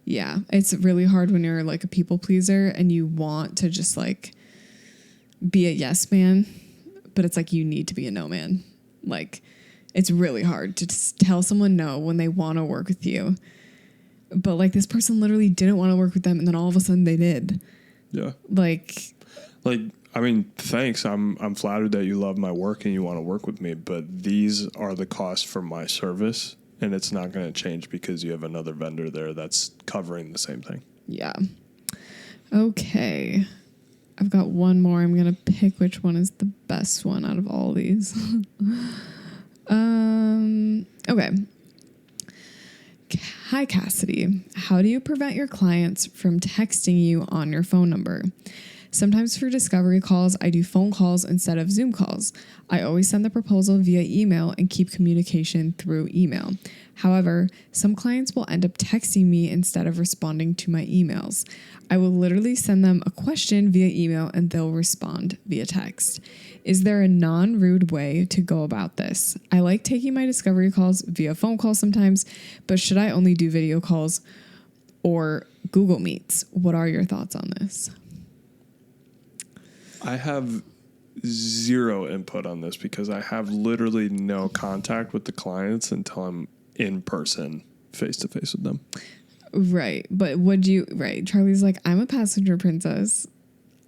Yeah. It's really hard when you're like a people pleaser and you want to just like be a yes man, but it's like you need to be a no man. Like, it's really hard to just tell someone no when they want to work with you. But like, this person literally didn't want to work with them, and then all of a sudden they did. Yeah. Like, I mean, thanks. I'm flattered that you love my work and you want to work with me, but these are the costs for my service, and it's not going to change because you have another vendor there that's covering the same thing. yeah. Okay. I've got one more. I'm going to pick which one is the best one out of all these. Okay. Hi, Cassidy. How do you prevent your clients from texting you on your phone number? Sometimes for discovery calls, I do phone calls instead of Zoom calls. I always send the proposal via email and keep communication through email. However, some clients will end up texting me instead of responding to my emails. I will literally send them a question via email and they'll respond via text. Is there a non-rude way to go about this? I like taking my discovery calls via phone call sometimes, but should I only do video calls or Google Meets? What are your thoughts on this? I have zero input on this because I have literally no contact with the clients until I'm in person, face to face with them. Right. But right. Charlie's like, I'm a passenger princess.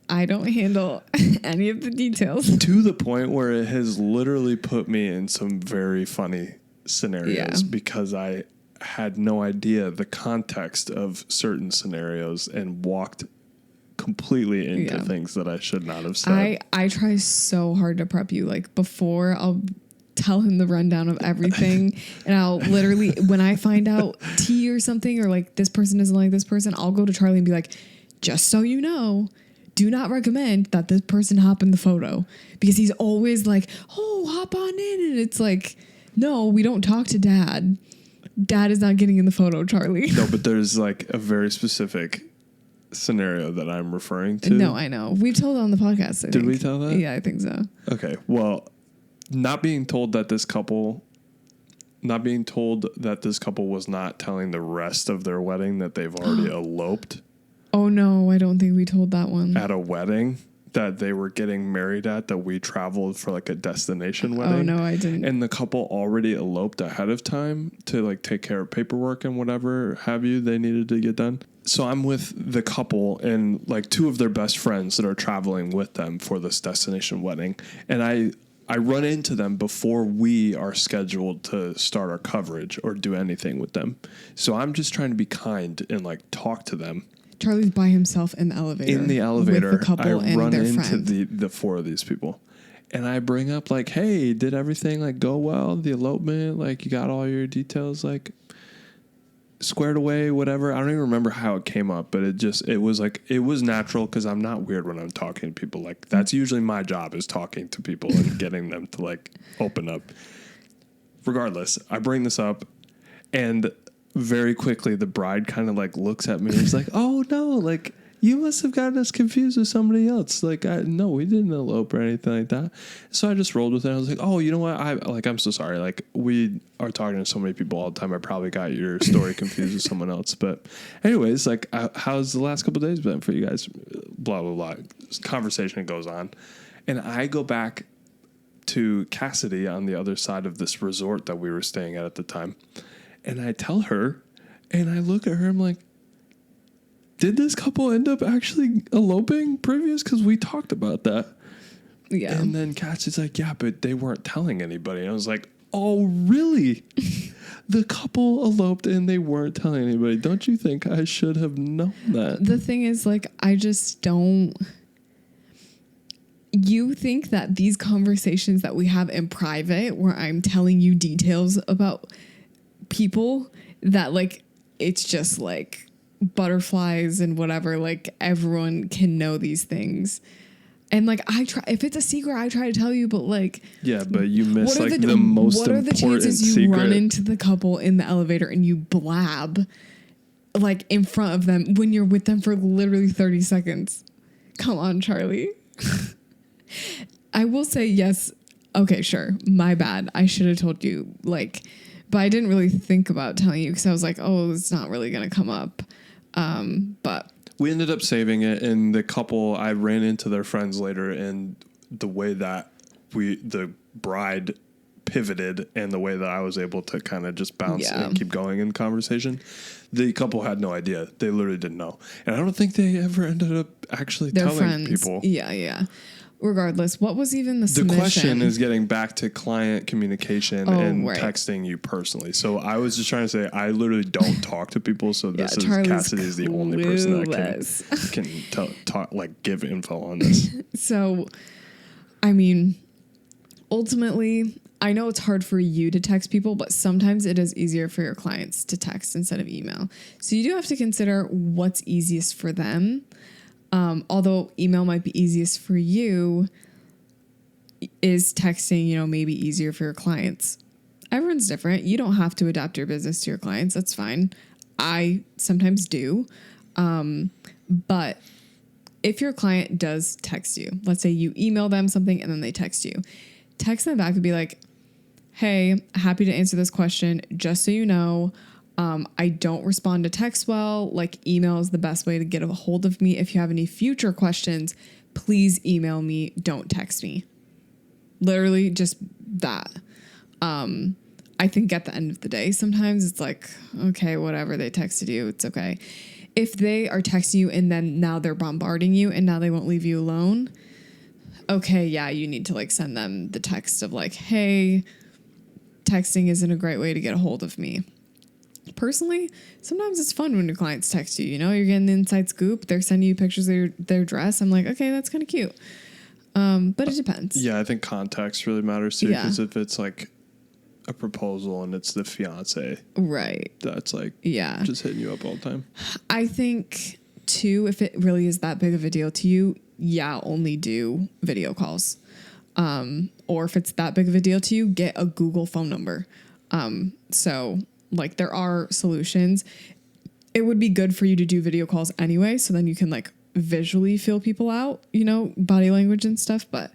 I don't handle any of the details. To the point where it has literally put me in some very funny scenarios because I had no idea the context of certain scenarios and walked completely into things that I should not have said. I try so hard to prep you. Like, before, I'll tell him the rundown of everything, and I'll literally, when I find out tea or something, or like this person doesn't like this person, I'll go to Charlie and be like, just so you know, do not recommend that this person hop in the photo, because he's always like, oh, hop on in. And it's like, no, we don't talk to dad. Dad is not getting in the photo, Charlie. No, but there's like a very specific scenario that I'm referring to. No, I know. We've told it on the podcast. Did we tell that? Yeah, I think so. Okay. Well, not being told that this couple was not telling the rest of their wedding that they've already eloped. Oh no, I don't think we told that one. At a wedding that they were getting married at, that we traveled for like a destination wedding. Oh no, I didn't. And the couple already eloped ahead of time to like take care of paperwork and whatever have you they needed to get done. So I'm with the couple and like two of their best friends that are traveling with them for this destination wedding. And I run into them before we are scheduled to start our coverage or do anything with them. So I'm just trying to be kind and like talk to them. Charlie's by himself in the elevator. In the elevator, with the couple I and run their into friend. the four of these people. And I bring up like, hey, did everything like go well? The elopement, like you got all your details like squared away, whatever. I don't even remember how it came up, but it was natural because I'm not weird when I'm talking to people. Like that's usually my job, is talking to people and getting them to like open up. Regardless, I bring this up, and very quickly the bride kind of like looks at me and is like, oh no, like you must have gotten us confused with somebody else. Like, no, we didn't elope or anything like that. So I just rolled with it. I was like, oh, you know what? I'm so sorry. Like, we are talking to so many people all the time. I probably got your story confused with someone else. But anyways, like, how's the last couple of days been for you guys? Blah, blah, blah. Conversation goes on. And I go back to Cassidy on the other side of this resort that we were staying at the time. And I tell her, and I look at her, I'm like, did this couple end up actually eloping previous? Because we talked about that. Yeah. And then Cassie's like, yeah, but they weren't telling anybody. And I was like, oh, really? The couple eloped and they weren't telling anybody. Don't you think I should have known that? The thing is, like, I just don't. You think that these conversations that we have in private, where I'm telling you details about people, that, like, it's just, like, butterflies and whatever, like, everyone can know these things. And, like, if it's a secret, I try to tell you, but, like... Yeah, but you miss, like, the most important secret. What are the chances you run into the couple in the elevator and you blab like in front of them when you're with them for literally 30 seconds. Come on, Charlie. I will say yes. Okay, sure. My bad. I should have told you, like, but I didn't really think about telling you because I was like, oh, it's not really going to come up. But we ended up saving it, and the couple, I ran into their friends later, and the way that the bride pivoted and the way that I was able to kind of just bounce and keep going in conversation, the couple had no idea. They literally didn't know. And I don't think they ever ended up actually telling friends. People. Yeah. Regardless, what was even the submission? The question is getting back to client communication and texting you personally. So I was just trying to say, I literally don't talk to people. So this is Cassidy is the only person that can give info on this. So, I mean, ultimately, I know it's hard for you to text people, but sometimes it is easier for your clients to text instead of email. So you do have to consider what's easiest for them. Although email might be easiest for you, is texting, maybe easier for your clients. Everyone's different. You don't have to adapt your business to your clients. That's fine. I sometimes do. But if your client does text you, let's say you email them something and then they text you, text them back and be like, hey, happy to answer this question. Just so you know, I don't respond to text well. Like, email is the best way to get a hold of me. If you have any future questions, please email me. Don't text me. Literally just that. I think at the end of the day, sometimes it's like, okay, whatever, they texted you, it's okay. If they are texting you and then now they're bombarding you and now they won't leave you alone, okay, yeah, you need to send them the text of hey, texting isn't a great way to get a hold of me. Personally, sometimes it's fun when your clients text you. You're getting the inside scoop. They're sending you pictures of their dress. I'm like, okay, that's kind of cute. But it depends. Yeah, I think context really matters too. Because if it's a proposal and it's the fiance, right? That's just hitting you up all the time. I think too, if it really is that big of a deal to you, only do video calls. Or if it's that big of a deal to you, get a Google phone number. So there are solutions. It would be good for you to do video calls anyway, so then you can visually feel people out, body language and stuff. But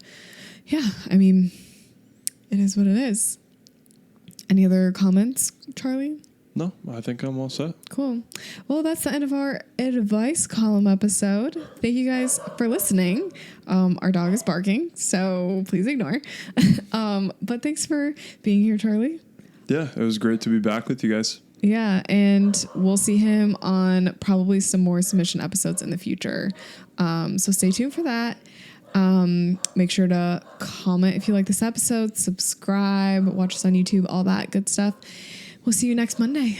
yeah, I mean, it is what it is. Any other comments, Charlie? No, I think I'm all set. Cool. Well, that's the end of our advice column episode. Thank you guys for listening. Our dog is barking, so please ignore. But thanks for being here, Charlie. Yeah, it was great to be back with you guys. Yeah, and we'll see him on probably some more submission episodes in the future. So stay tuned for that. Make sure to comment if you like this episode, subscribe, watch us on YouTube, all that good stuff. We'll see you next Monday.